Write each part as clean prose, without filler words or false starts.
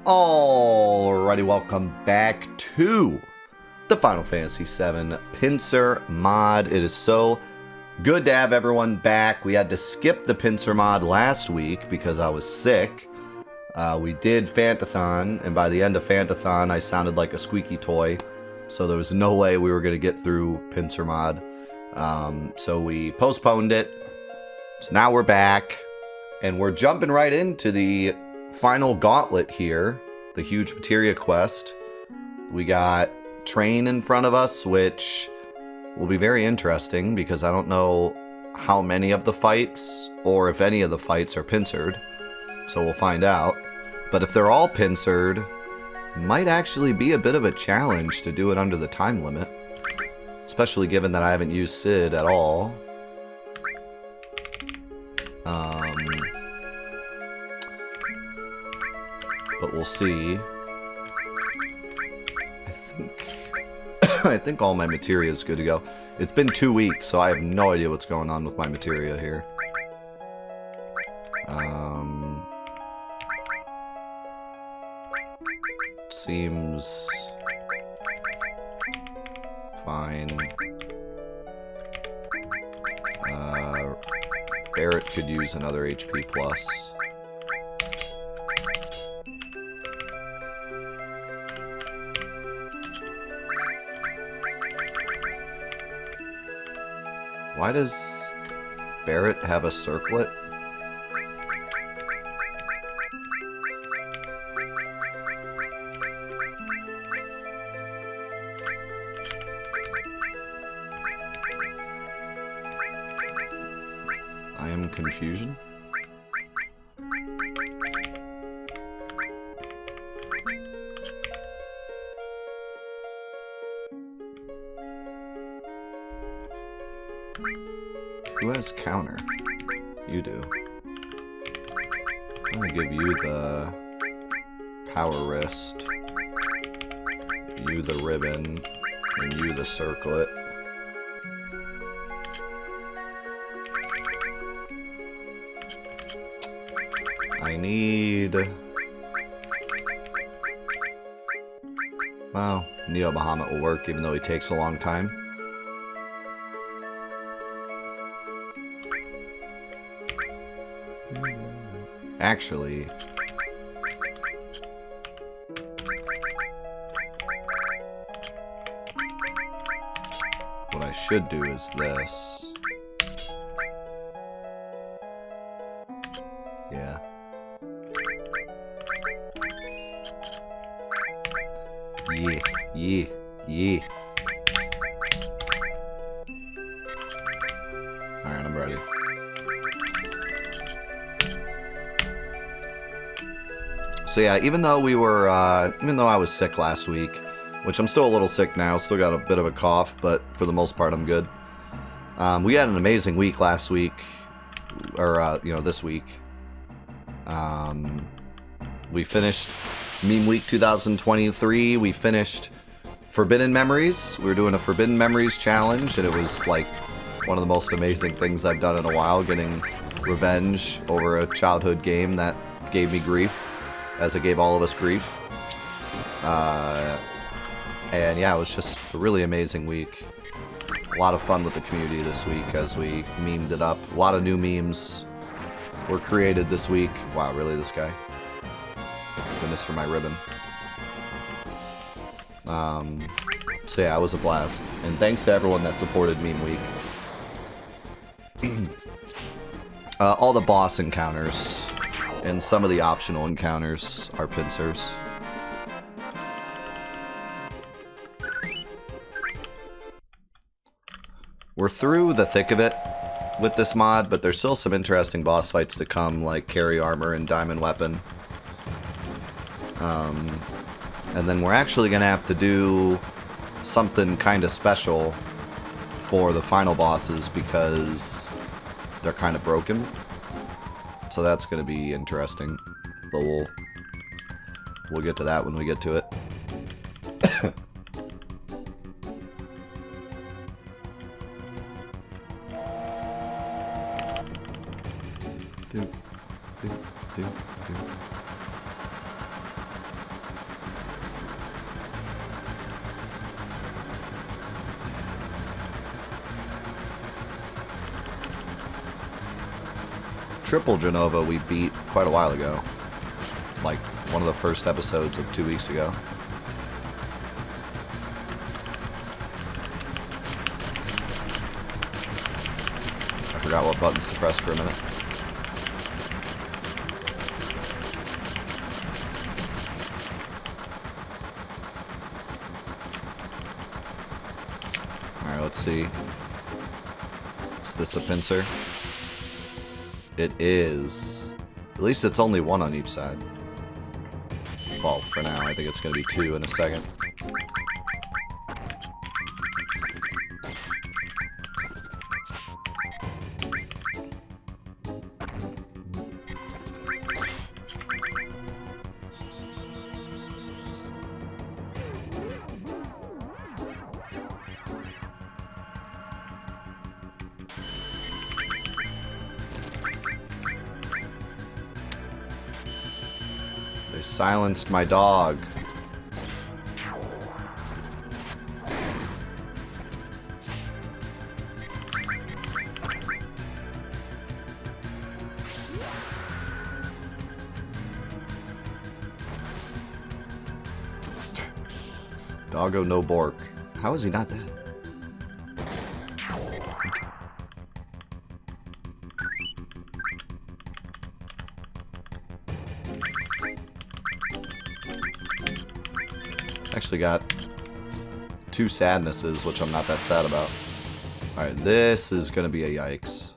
Alrighty, welcome back to the Final Fantasy VII Pincer Mod. It is so good to have everyone back. We had to skip the Pincer Mod last week because I was sick. We did Fantathon, and by the end of Fantathon, I sounded like a squeaky toy. So there was no way we were going to get through Pincer Mod. So we postponed it. So now we're back, and we're jumping right into the final gauntlet here, the huge materia quest. We got Train in front of us, which will be very interesting because I don't know how many of the fights or if any of the fights are pincered, so we'll find out. But if they're all pincered, it might actually be a bit of a challenge to do it under the time limit, especially given that I haven't used Sid at all. But we'll see. I think all my materia is good to go. It's been 2 weeks, so I have no idea what's going on with my materia here. Seems fine. Barrett could use another HP plus. Why does Barrett have a circlet? I am confusion. Who has counter? You do. I'm gonna give you the power wrist, you the ribbon, and you the circlet. I need... Well, Neo Bahamut will work even though he takes a long time. Actually, what I should do is this. Yeah. Yeah. Alright, I'm ready. So yeah, even though I was sick last week, which I'm still a little sick now, still got a bit of a cough, but for the most part I'm good. We had an amazing week last week, or this week. We finished Meme Week 2023. We finished Forbidden Memories. We were doing a Forbidden Memories challenge, and it was like one of the most amazing things I've done in a while, getting revenge over a childhood game that gave me grief, as it gave all of us grief. And yeah, it was just a really amazing week. A lot of fun with the community this week as we memed it up. A lot of new memes were created this week. Wow, really, this guy? Goodness for my ribbon. So yeah, it was a blast. And thanks to everyone that supported Meme Week. All the boss encounters and some of the optional encounters are pincers. We're through the thick of it with this mod, but there's still some interesting boss fights to come, like Carry Armor and Diamond Weapon. And then we're actually going to have to do something kind of special for the final bosses because they're kind of broken. So that's going to be interesting, but we'll get to that when we get to it. triple Genova we beat quite a while ago. Like, one of the first episodes of 2 weeks ago. I forgot what buttons to press for a minute. Alright, let's see. Is this a pincer? It is. At least it's only one on each side. Well, for now. I think it's going to be two in a second. They silenced my dog. Doggo no bork. How is he not dead? Actually got two sadnesses, which I'm not that sad about. Alright, this is gonna be a yikes.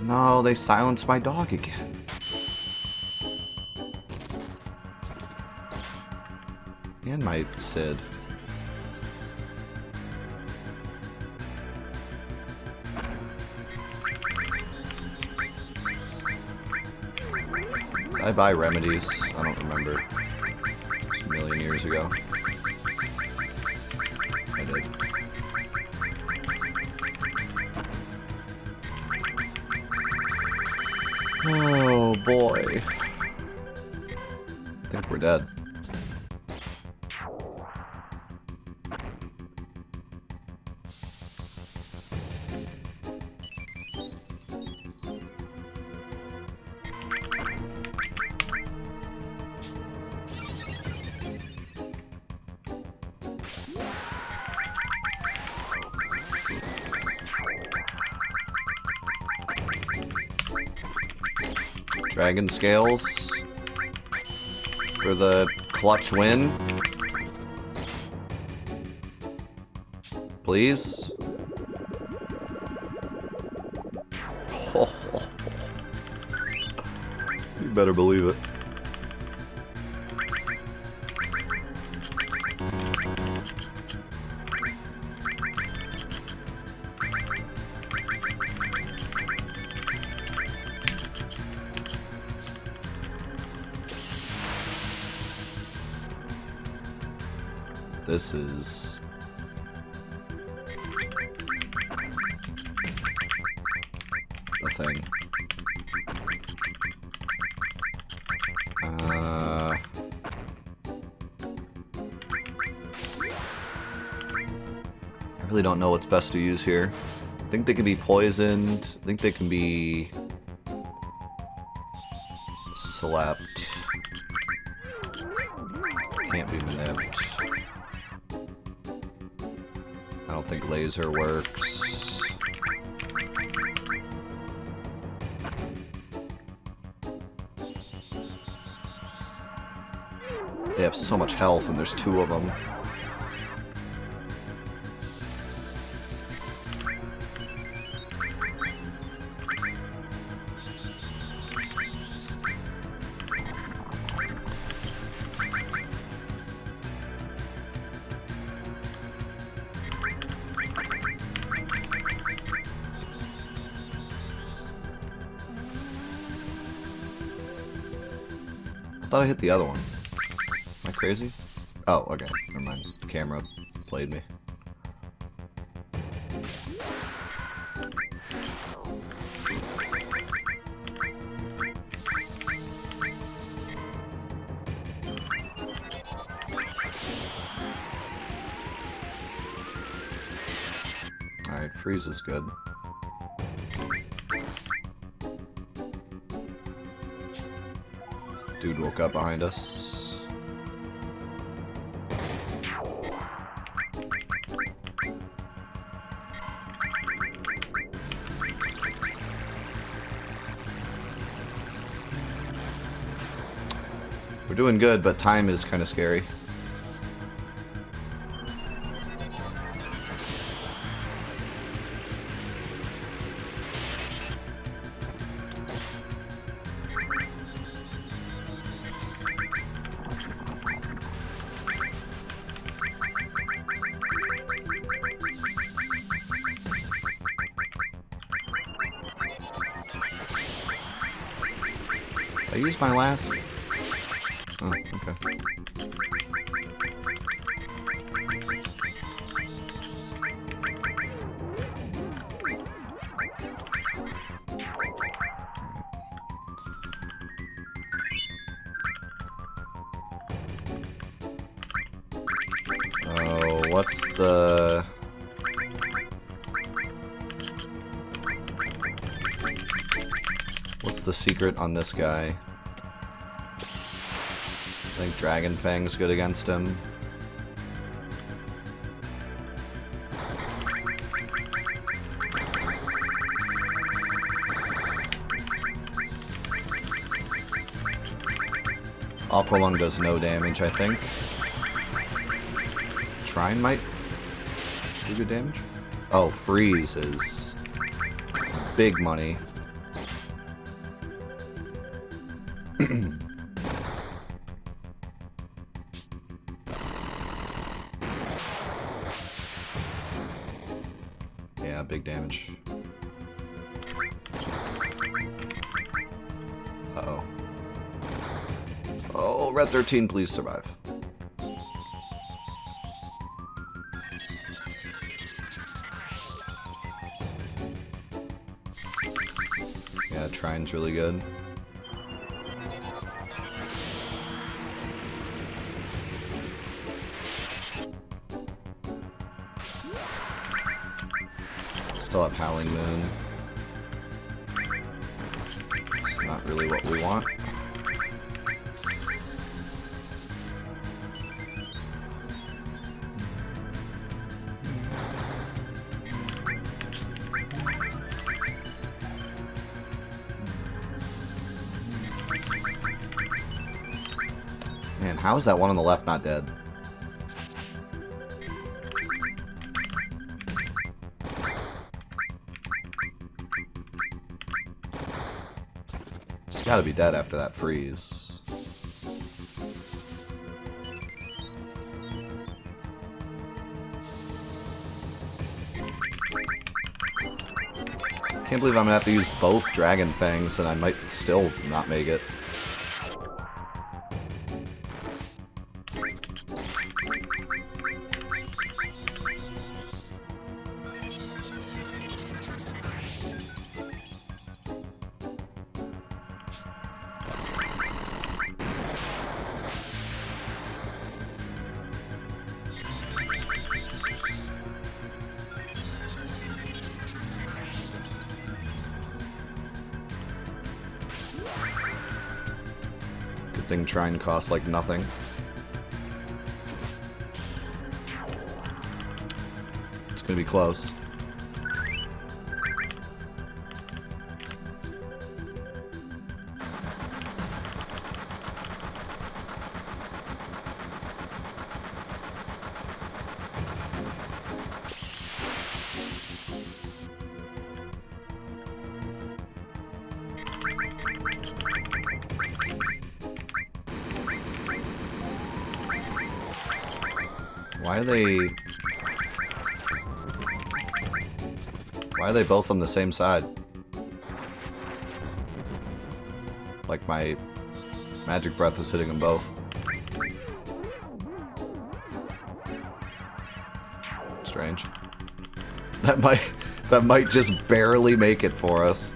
No, they silenced my dog again. And my Sid. Did I buy remedies? I don't remember. It was a million years ago. I did. Oh boy. I think we're dead. Dragon Scales for the clutch win. Please. Oh. You better believe it. This is a thing. I really don't know what's best to use here. I think they can be poisoned. I think they can be slapped. Can't be nipped. I don't think laser works. They have so much health and there's two of them. I thought I hit the other one. Am I crazy? Oh, okay. Never mind. The camera played me. Alright, freeze is good. Dude woke up behind us. We're doing good, but time is kind of scary. I used my last... Oh, okay. Oh, what's the... What's the secret on this guy? I think Dragon Fang's good against him. Aqua Lung does no damage, I think. Shrine might do good damage. Oh, freeze is big money. Yeah, big damage. Uh-oh. Oh, Red 13, please survive. Yeah, Trine's really good. Still have Howling Moon. It's not really what we want. Man, how is that one on the left not dead? He's gotta be dead after that freeze. Can't believe I'm gonna have to use both Dragon Fangs and I might still not make it. Thing try and cost like nothing. It's gonna be close. Why are they both on the same side? Like my magic breath is hitting them both. Strange. That might just barely make it for us.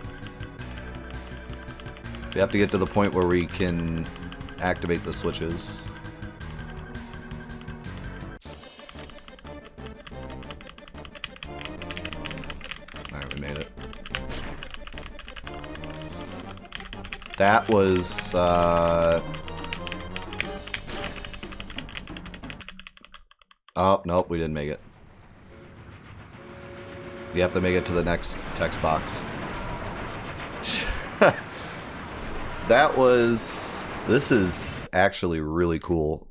We have to get to the point where we can activate the switches. That was, oh, nope, we didn't make it. We have to make it to the next text box. That was... This is actually really cool.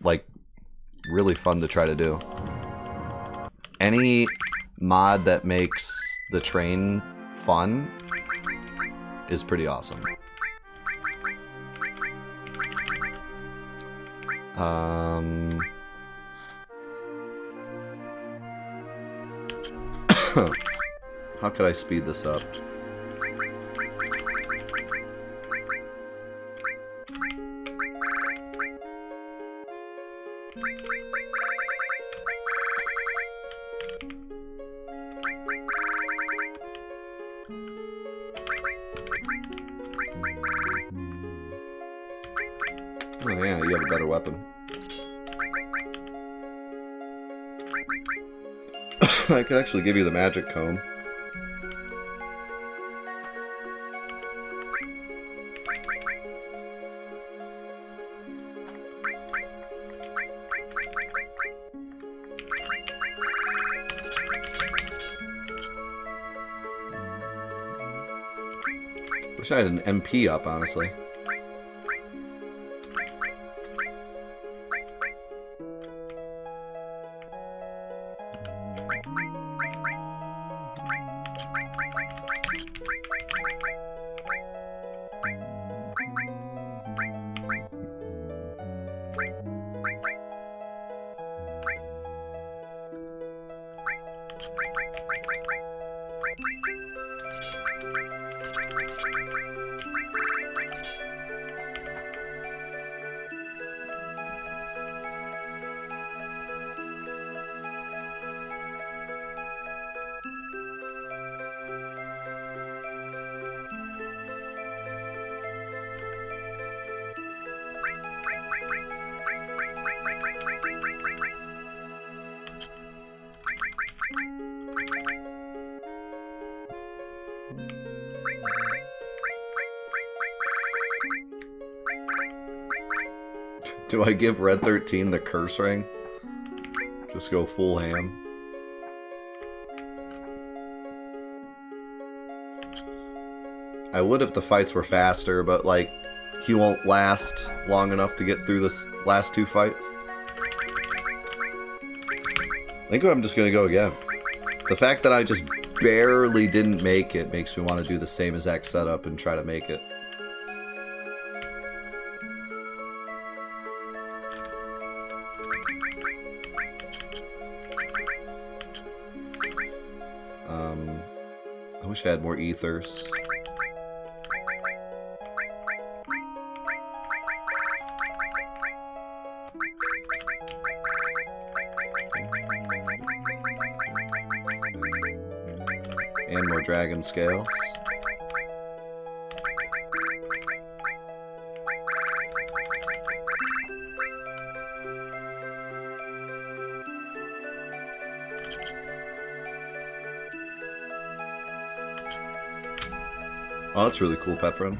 Like, really fun to try to do. Any mod that makes the train fun is pretty awesome. How could I speed this up? Oh yeah, you have a better weapon. I could actually give you the magic comb. Wish I had an MP up, honestly. Do I give Red 13 the curse ring? Just go full ham. I would if the fights were faster, but like, he won't last long enough to get through the last two fights. I think I'm just gonna go again. The fact that I just barely didn't make it makes me want to do the same exact setup and try to make it. I wish I had more ethers. And more dragon scales. Oh, that's really cool, pet friend.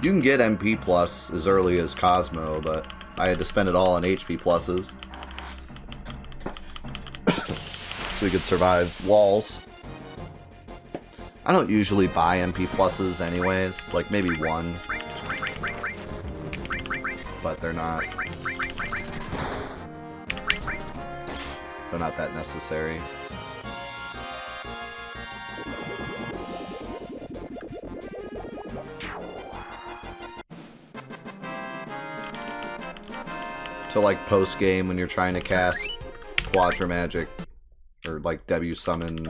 You can get MP plus as early as Cosmo, but I had to spend it all on HP pluses. So we could survive walls. I don't usually buy MP pluses anyways, like maybe one. But they're not that necessary. To like post game when you're trying to cast Quadra Magic or like W summon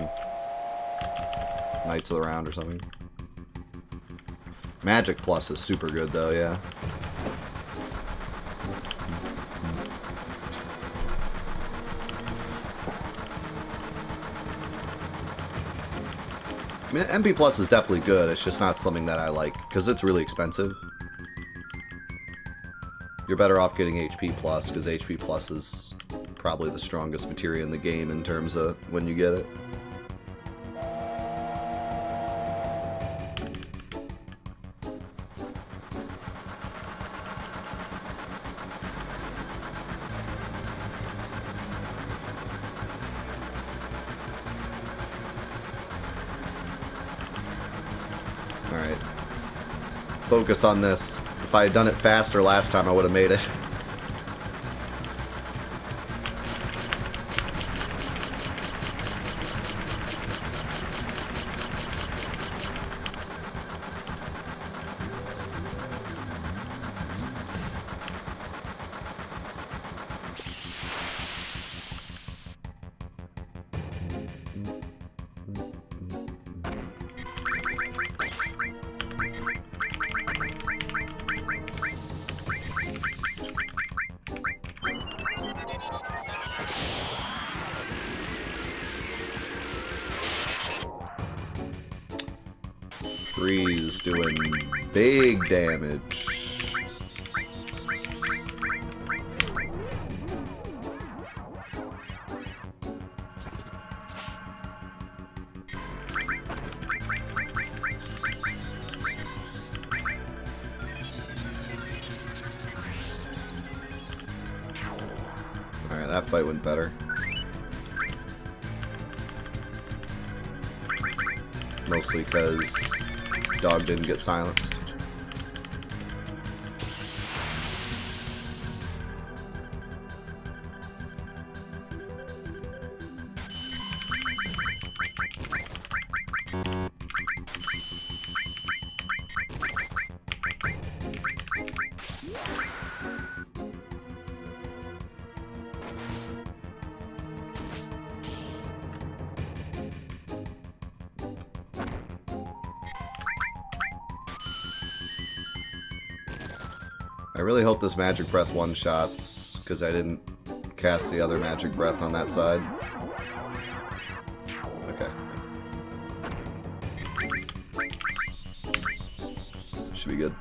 Knights of the Round or something. Magic Plus is super good though, yeah. I mean, MP Plus is definitely good, it's just not something that I like because it's really expensive. You're better off getting HP Plus, because HP Plus is probably the strongest materia in the game in terms of when you get it. focus on this. If I had done it faster last time, I would have made it. Freeze doing big damage. Alright, that fight went better. Mostly because dog didn't get silenced. I really hope this Magic Breath one-shots, because I didn't cast the other Magic Breath on that side. Okay. Should be good.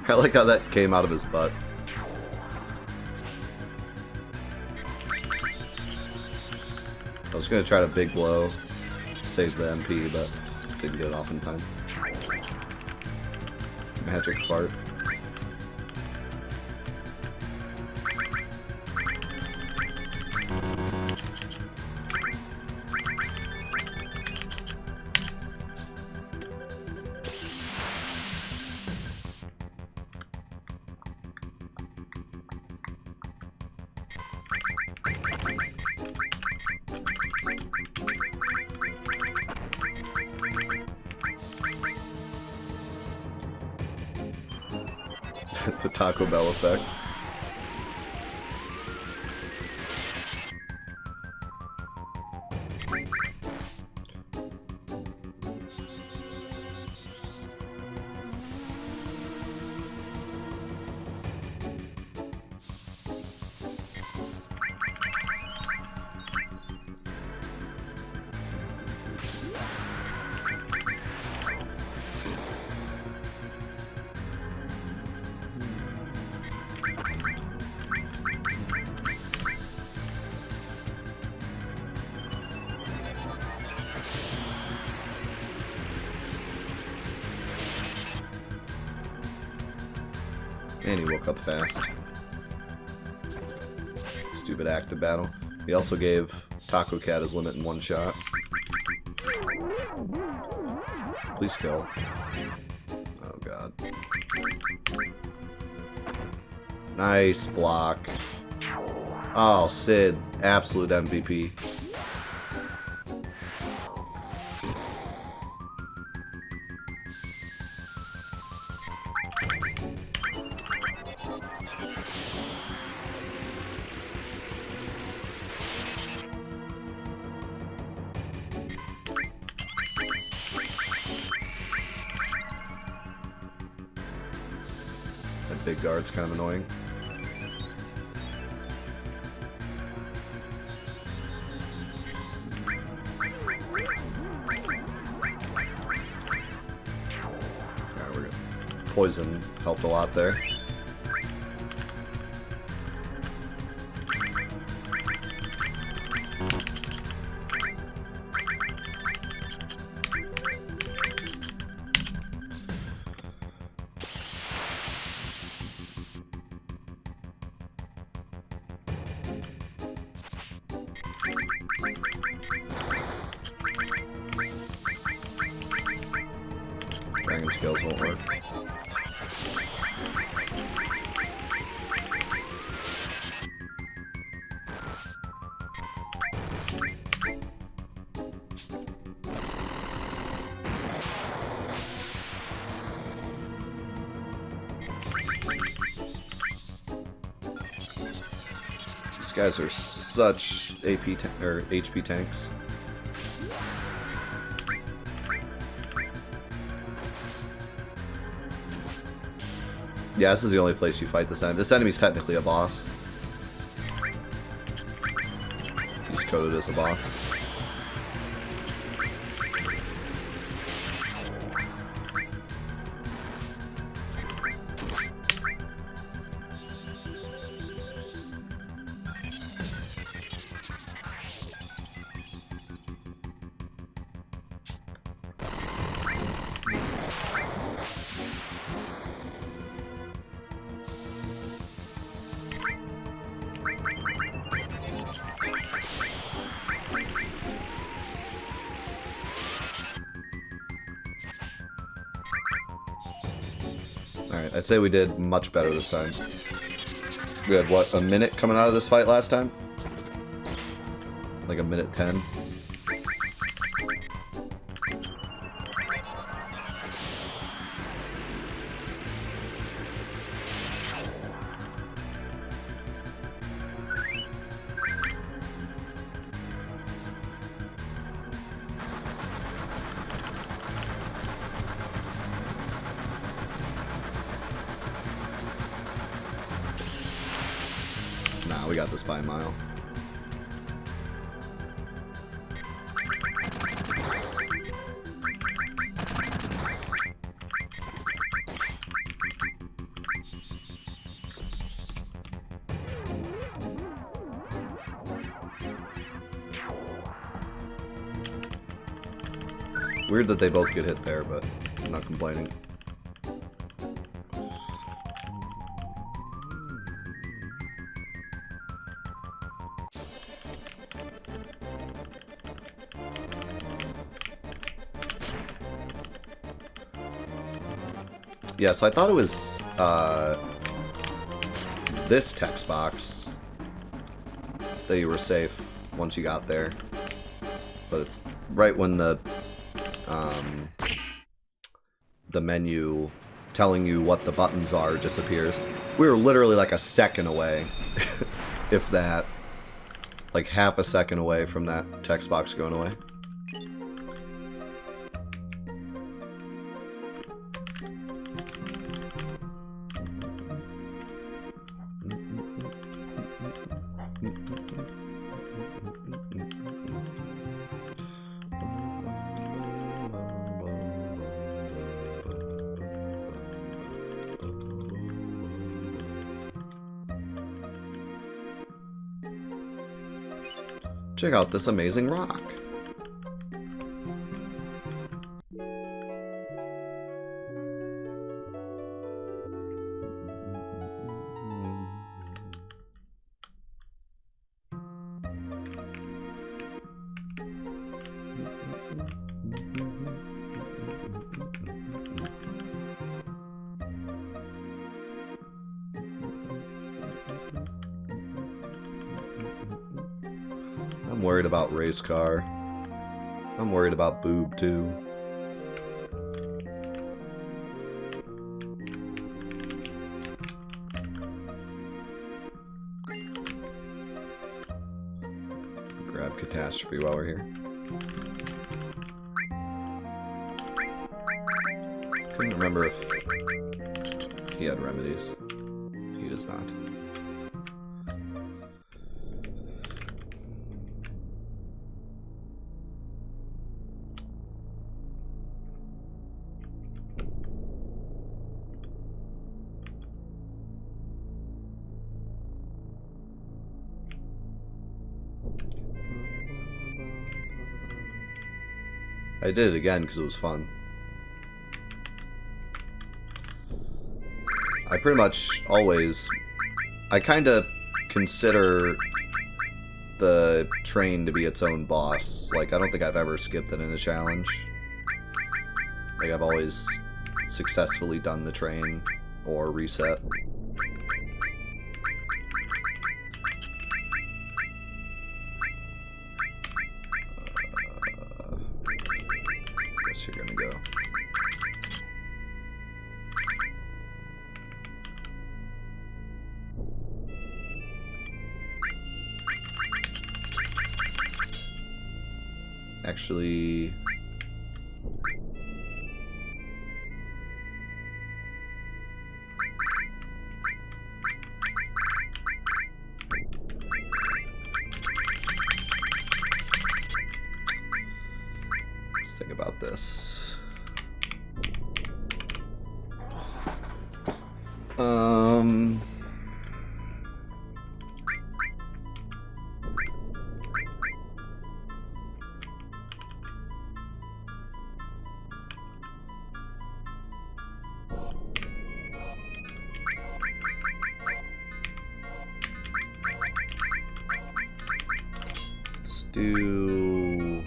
I like how that came out of his butt. I was going to try to big blow, save the MP, but didn't get it off in time. Magic fart. The Taco Bell effect. And he woke up fast. Stupid active battle. He also gave Taco Cat his limit in one shot. Please kill. Oh god. Nice block. Oh, Sid. Absolute MVP. That big guard's kind of annoying. Alright, we're good. Poison helped a lot there. weapon skills won't work. These guys are such HP tanks. Yeah, this is the only place you fight this enemy. This enemy's technically a boss. He's coded as a boss. Alright, I'd say we did much better this time. We had, what, a minute coming out of this fight last time? Like a minute 10. Nah, we got this by a mile. Weird that they both get hit there, but I'm not complaining. Yeah, so I thought it was this text box that you were safe once you got there, but it's right when the menu telling you what the buttons are disappears. We were literally like a second away, if that, like half a second away from that text box going away. Check out this amazing rock. I'm worried about race car. I'm worried about boob too. Grab catastrophe while we're here. Couldn't remember if he had remedies. He does not. I did it again because it was fun. I pretty much always... I kind of consider the train to be its own boss. Like, I don't think I've ever skipped it in a challenge. Like, I've always successfully done the train or reset. Guess you're gonna go. Actually, let's think about this. Let's do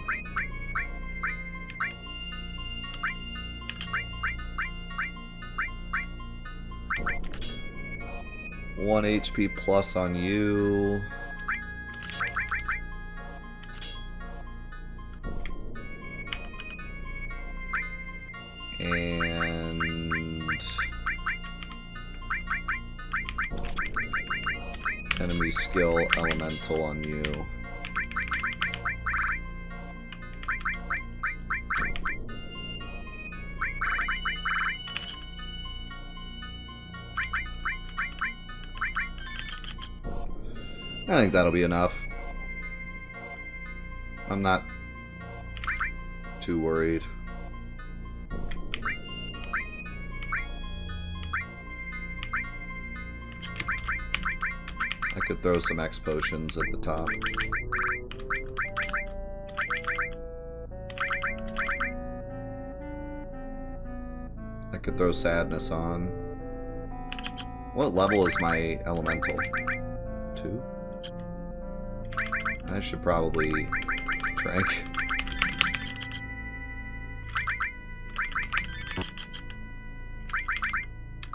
1 HP plus on you. And enemy skill elemental on you. I think that'll be enough. I'm not too worried. I could throw some X potions at the top. I could throw sadness on. What level is my elemental? 2? I should probably drink.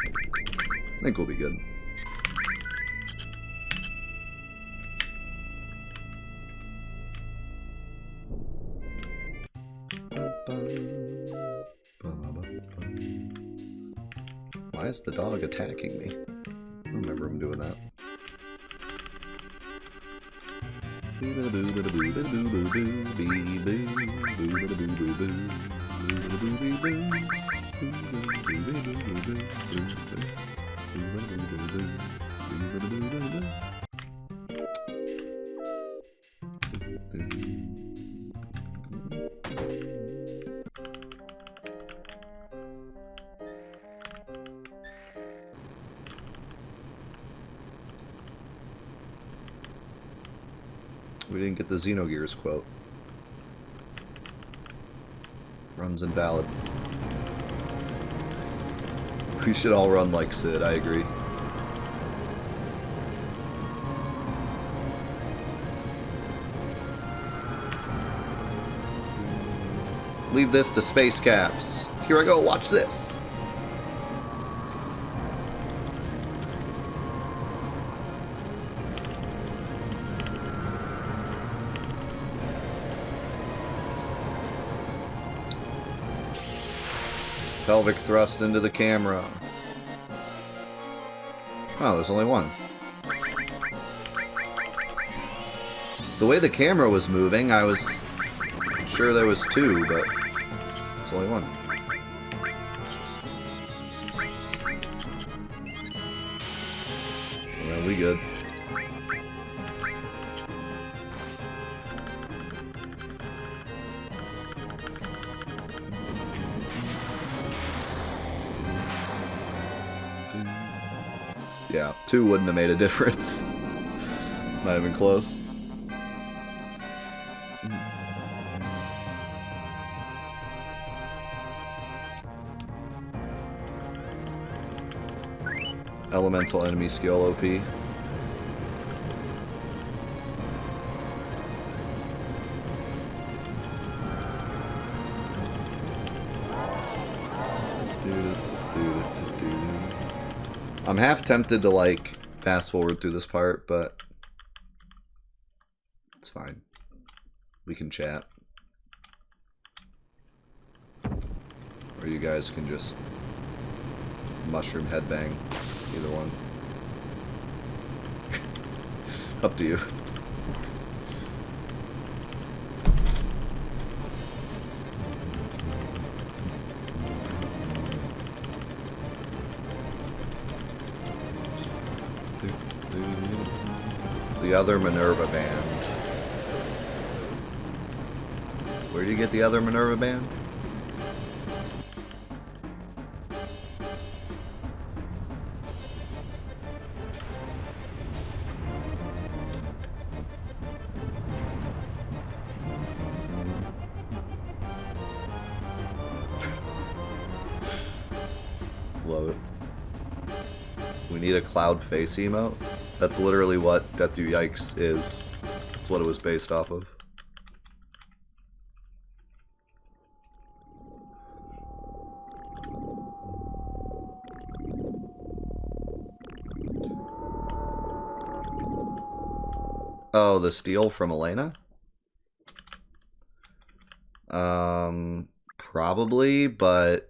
I think we'll be good. Why is the dog attacking me? I don't remember him doing that. We didn't get the Xenogears quote. Run's invalid. We should all run like Sid, I agree. Leave this to space caps. Here I go, watch this. Pelvic thrust into the camera. Oh, there's only one. The way the camera was moving, I was sure there was 2, but there's only one. Well, we good. Yeah, 2 wouldn't have made a difference. Not even close. Elemental enemy skill OP. Dude. I'm half tempted to, like, fast forward through this part, but it's fine. We can chat. Or you guys can just mushroom headbang. Either one. Up to you. The other Minerva band. Where do you get the other Minerva band? Love it. We need a cloud face emote. That's literally what Death You Yikes is. That's what it was based off of. Oh, the steal from Elena? Probably, but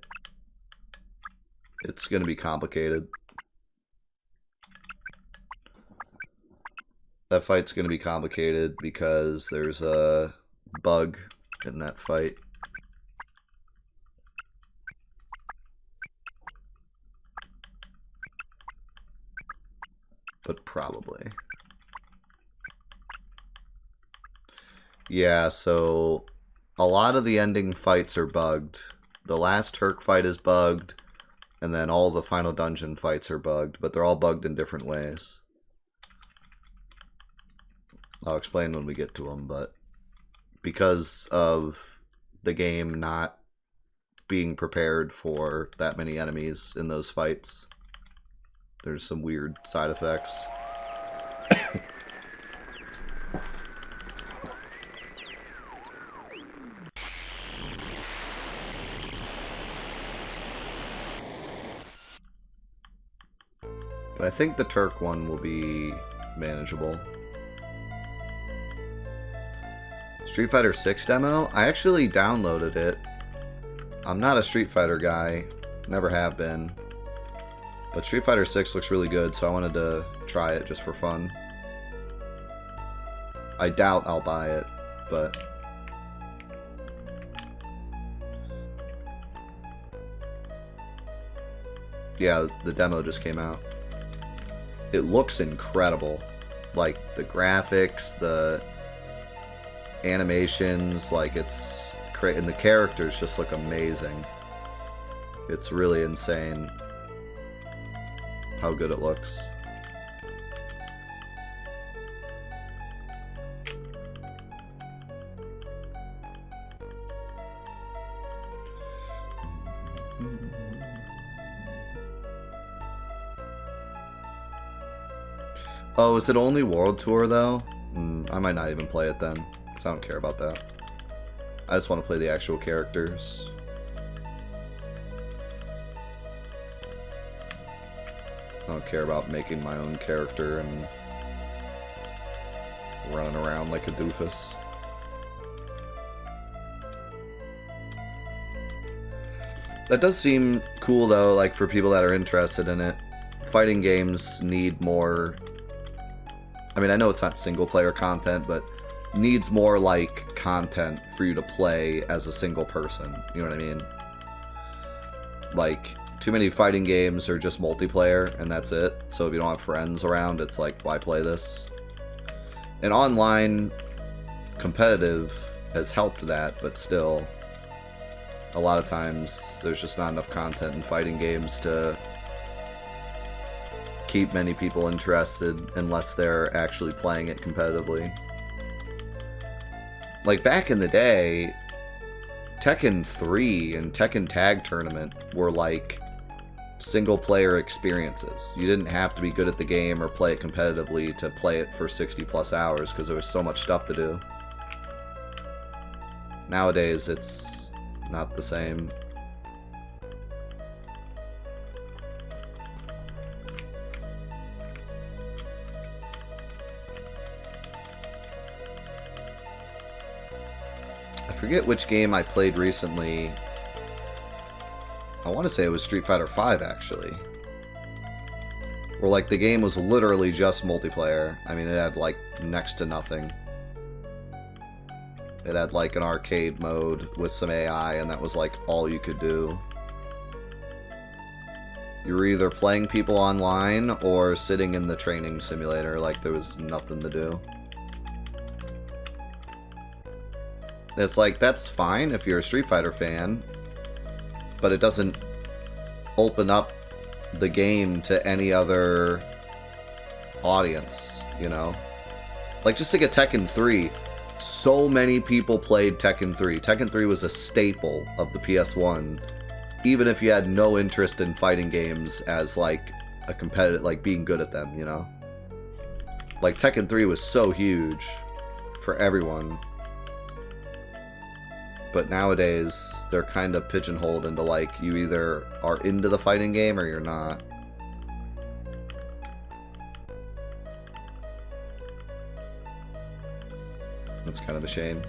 it's gonna be complicated. That fight's gonna be complicated because there's a bug in that fight. But probably. Yeah, so a lot of the ending fights are bugged. The last Turk fight is bugged, and then all the final dungeon fights are bugged, but they're all bugged in different ways. I'll explain when we get to them, but because of the game not being prepared for that many enemies in those fights, there's some weird side effects. But I think the Turk one will be manageable. Street Fighter 6 demo? I actually downloaded it. I'm not a Street Fighter guy. Never have been. But Street Fighter 6 looks really good, so I wanted to try it just for fun. I doubt I'll buy it, but... yeah, the demo just came out. It looks incredible. Like, the graphics, the animations, like, it's great. And the characters just look amazing. It's really insane how good it looks. Oh, is it only World Tour, though? I might not even play it then, because I don't care about that. I just want to play the actual characters. I don't care about making my own character and running around like a doofus. That does seem cool, though, like, for people that are interested in it. Fighting games need more... I mean, I know it's not single-player content, but needs more, like, content for you to play as a single person. You know what I mean? Like, too many fighting games are just multiplayer, and that's it. So if you don't have friends around, it's like, why play this? And online competitive has helped that, but still, a lot of times there's just not enough content in fighting games to keep many people interested unless they're actually playing it competitively. Like, back in the day, Tekken 3 and Tekken Tag Tournament were like single-player experiences. You didn't have to be good at the game or play it competitively to play it for 60+ hours because there was so much stuff to do. Nowadays, it's not the same. forget which game I played recently. I want to say it was Street Fighter V, actually. Where, like, the game was literally just multiplayer. I mean, it had, like, next to nothing. It had, like, an arcade mode with some AI, and that was, like, all you could do. You were either playing people online or sitting in the training simulator, like, there was nothing to do. It's like, that's fine if you're a Street Fighter fan, but it doesn't open up the game to any other audience, you know? Like, just think of Tekken 3. So many people played Tekken 3. Tekken 3 was a staple of the PS1, even if you had no interest in fighting games as, like, a competitive, like, being good at them, you know? Like, Tekken 3 was so huge for everyone. But nowadays, they're kind of pigeonholed into, like, you either are into the fighting game or you're not. That's kind of a shame.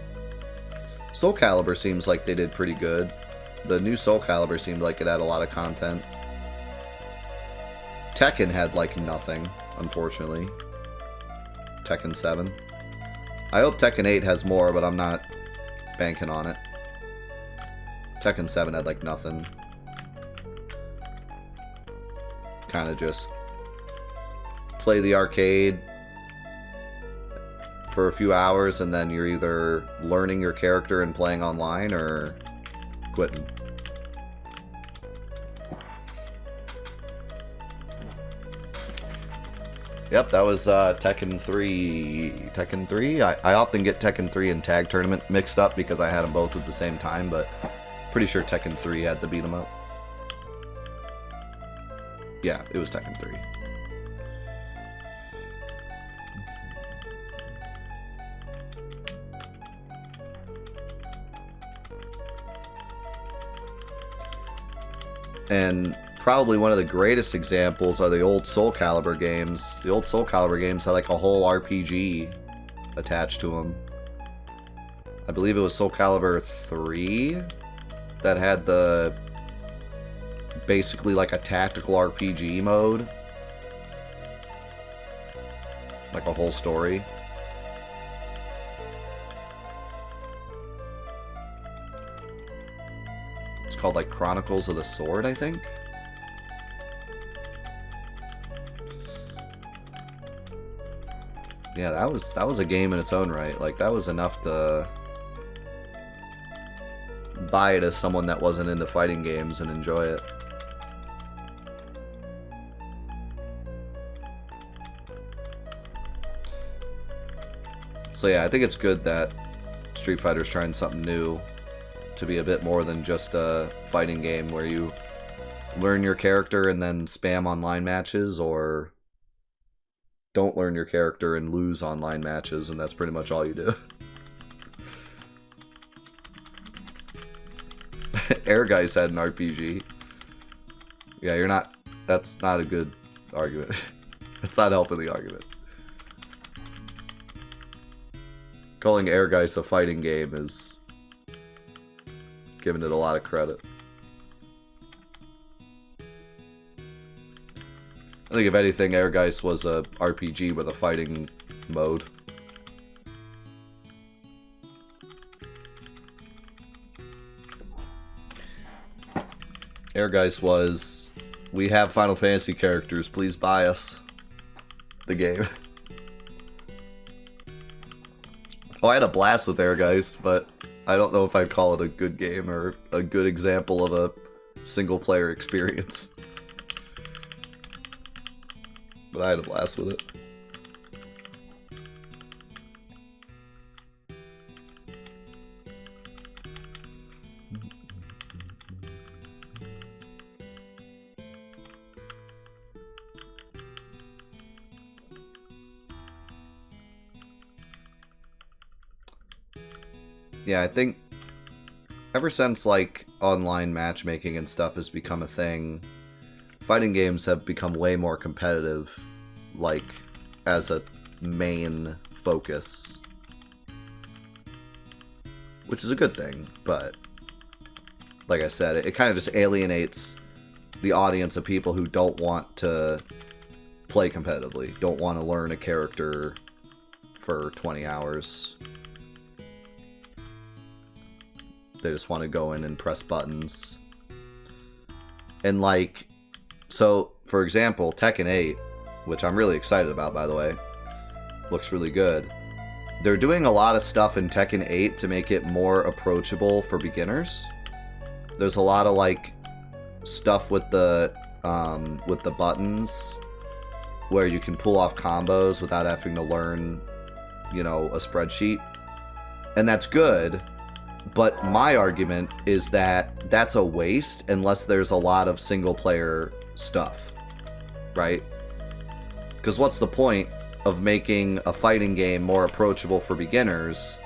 Soul Calibur seems like they did pretty good. The new Soul Calibur seemed like it had a lot of content. Tekken had, like, nothing, unfortunately. Tekken 7. I hope Tekken 8 has more, but I'm not banking on it. Tekken 7 had, like, nothing. Kind of just play the arcade for a few hours, and then you're either learning your character and playing online, or quitting. Yep, that was Tekken 3. Tekken 3? I often get Tekken 3 and Tag Tournament mixed up because I had them both at the same time, but pretty sure Tekken 3 had to beat them up. Yeah, it was Tekken 3. And probably one of the greatest examples are the old Soul Calibur games. The old Soul Calibur games had like a whole RPG attached to them. I believe it was Soul Calibur 3 that had the basically like a tactical RPG mode. Like a whole story. It's called like Chronicles of the Sword, I think. Yeah, that was a game in its own right. Like, that was enough to buy it as someone that wasn't into fighting games and enjoy it. So yeah, I think it's good that Street Fighter's trying something new to be a bit more than just a fighting game where you learn your character and then spam online matches, or don't learn your character and lose online matches, and that's pretty much all you do. Air Guys had an RPG. Yeah, you're not... That's not a good argument. It's not helping the argument. Calling Air Guys a fighting game is giving it a lot of credit. I think if anything, Air Guys was a RPG with a fighting mode. Air Guys was, we have Final Fantasy characters, please buy us the game. Oh, I had a blast with Air Guys, but I don't know if I'd call it a good game or a good example of a single player experience. But I had a blast with it. Yeah, I think ever since like online matchmaking and stuff has become a thing, fighting games have become way more competitive, like, as a main focus. which is a good thing, but like I said, it kind of just alienates the audience of people who don't want to play competitively, don't want to learn a character for 20 hours. They just want to go in and press buttons. And like, so for example, Tekken 8, which I'm really excited about, by the way, looks really good. They're doing a lot of stuff in Tekken 8 to make it more approachable for beginners. There's a lot of like stuff with the buttons where you can pull off combos without having to learn, you know, a spreadsheet. And that's good. But my argument is that that's a waste unless there's a lot of single player stuff, right? Because what's the point of making a fighting game more approachable for beginners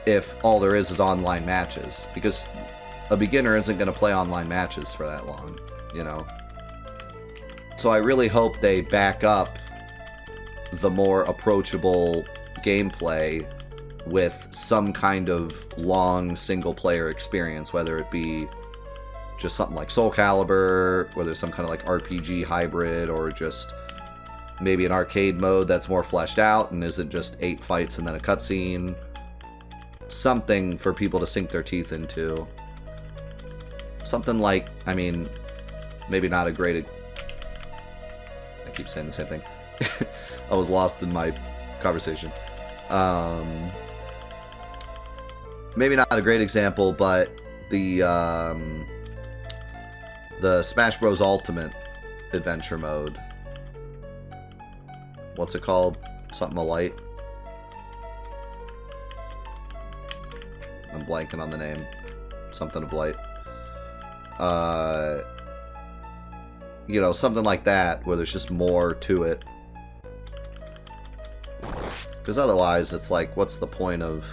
if all there is online matches? Because a beginner isn't going to play online matches for that long, you know? So I really hope they back up the more approachable gameplay with some kind of long single-player experience, whether it be just something like Soul Calibur, whether it's some kind of like RPG hybrid, or just maybe an arcade mode that's more fleshed out and isn't just 8 fights and then a cutscene. Something for people to sink their teeth into. Something like, I mean, maybe not a great... I keep saying the same thing. I was lost in my conversation. Maybe not a great example, but the Smash Bros. Ultimate Adventure Mode. What's it called? Something of Light? I'm blanking on the name. Something of Light. You know, something like that, where there's just more to it. Because otherwise, it's like, what's the point of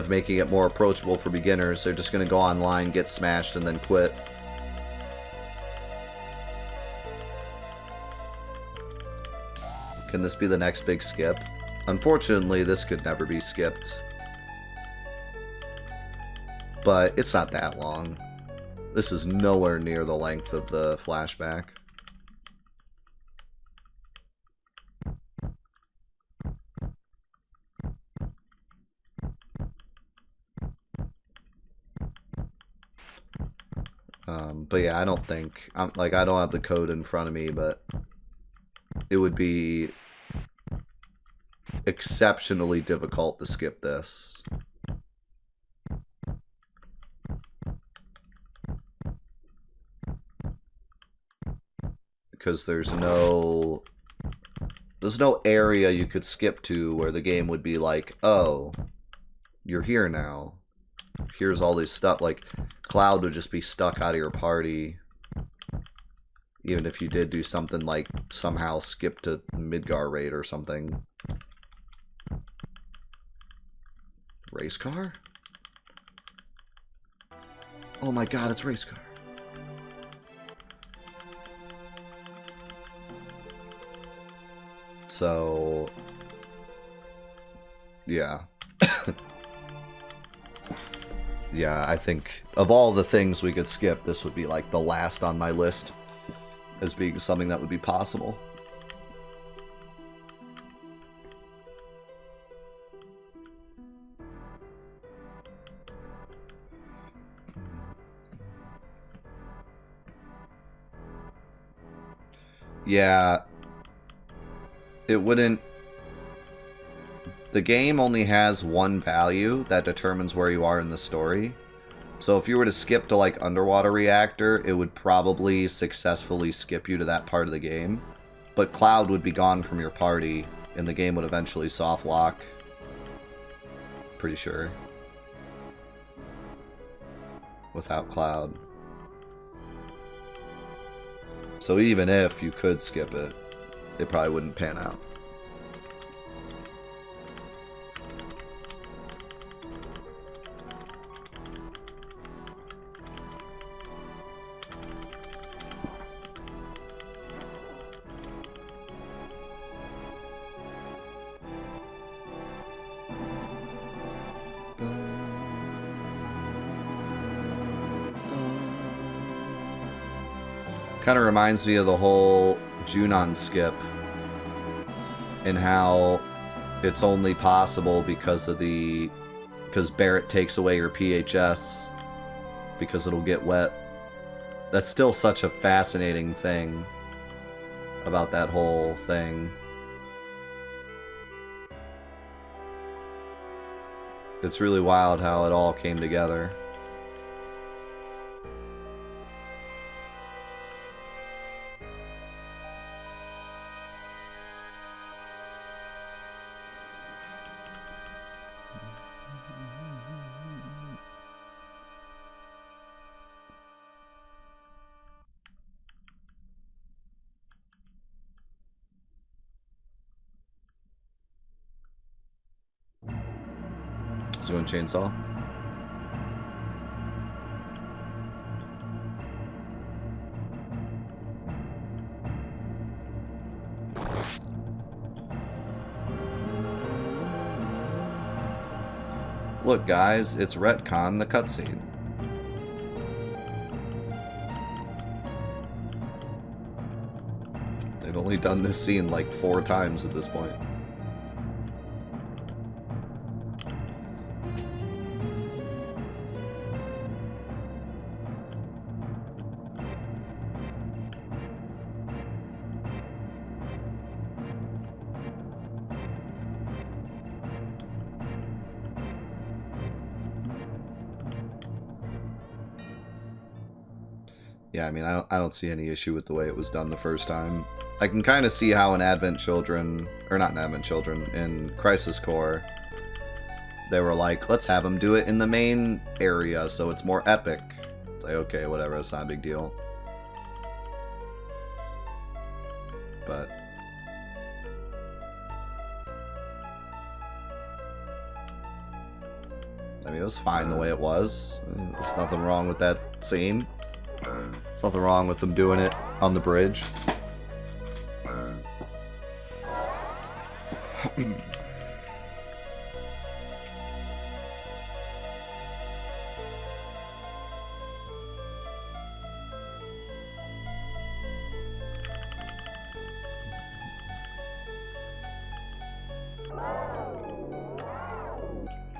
making it more approachable for beginners? They're just going to go online, get smashed, and then quit. Can this be the next big skip? Unfortunately, this could never be skipped. But it's not that long. This is nowhere near the length of the flashback. But yeah, I don't think, I don't have the code in front of me, but it would be exceptionally difficult to skip this. Because there's no area you could skip to where the game would be like, oh, you're here now. Here's all this stuff. Like, Cloud would just be stuck out of your party. Even if you did do something like somehow skip to Midgar raid or something. Race car? Oh my god, it's race car. So, yeah. Yeah, I think of all the things we could skip, this would be like the last on my list as being something that would be possible. Yeah. It wouldn't... The game only has one value that determines where you are in the story. So if you were to skip to, like, Underwater Reactor, it would probably successfully skip you to that part of the game. But Cloud would be gone from your party, and the game would eventually soft lock. Pretty sure. Without Cloud. So even if you could skip it, it probably wouldn't pan out. Kind of reminds me of the whole Junon skip and how it's only possible because Barret takes away your PHS because it'll get wet. That's still such a fascinating thing about that whole thing. It's really wild how it all came together. So you want chainsaw? Look, guys, it's retcon the cutscene. They've only done this scene like 4 times at this point. Yeah, I mean, I don't see any issue with the way it was done the first time. I can kind of see how in Advent Children, or not in Advent Children, in Crisis Core, they were like, let's have them do it in the main area so it's more epic. It's like, okay, whatever, it's not a big deal. But I mean, it was fine the way it was. There's nothing wrong with that scene. There's nothing wrong with them doing it on the bridge.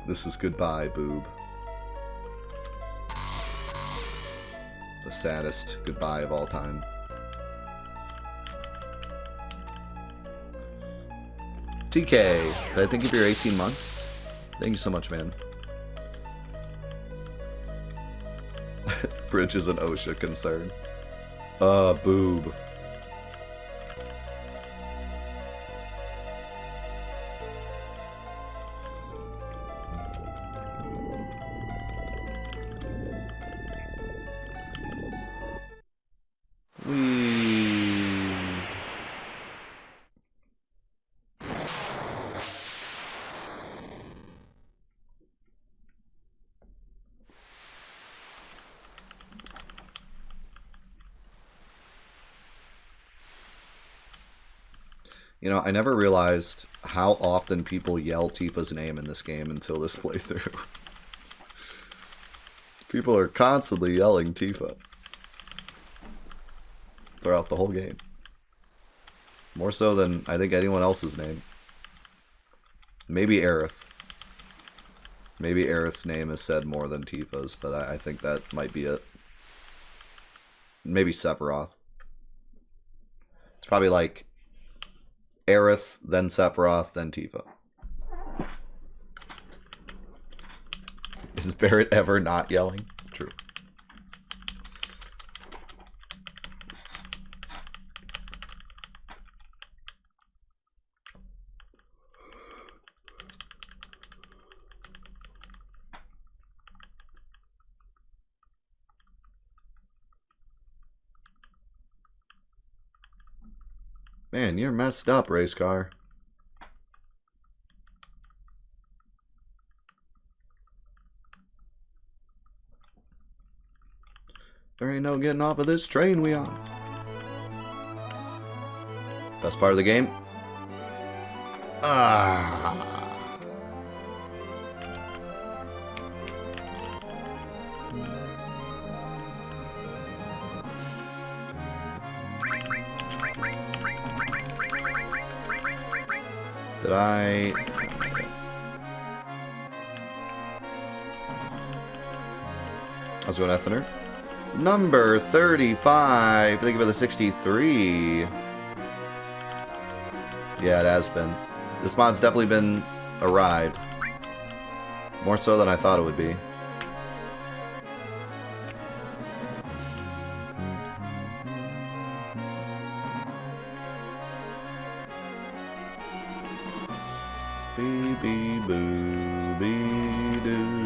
This is goodbye, boob. The saddest goodbye of all time. TK, did I think of your 18 months? Thank you so much, man. Bridge is an OSHA concern. Boob. You know, I never realized how often people yell Tifa's name in this game until this playthrough. People are constantly yelling Tifa throughout the whole game. More so than, I think, anyone else's name. Maybe Aerith. Maybe Aerith's name is said more than Tifa's, but I think that might be it. Maybe Sephiroth. It's probably like Aerith, then Sephiroth, then Tifa. Is Barret ever not yelling? True. Man, you're messed up, race car. There ain't no getting off of this train we on. Best part of the game? Did I... I was going Ethaner. Number 35. Think about the 63. Yeah, it has been. This mod's definitely been a ride. More so than I thought it would be. Bee bee boo, bee doo.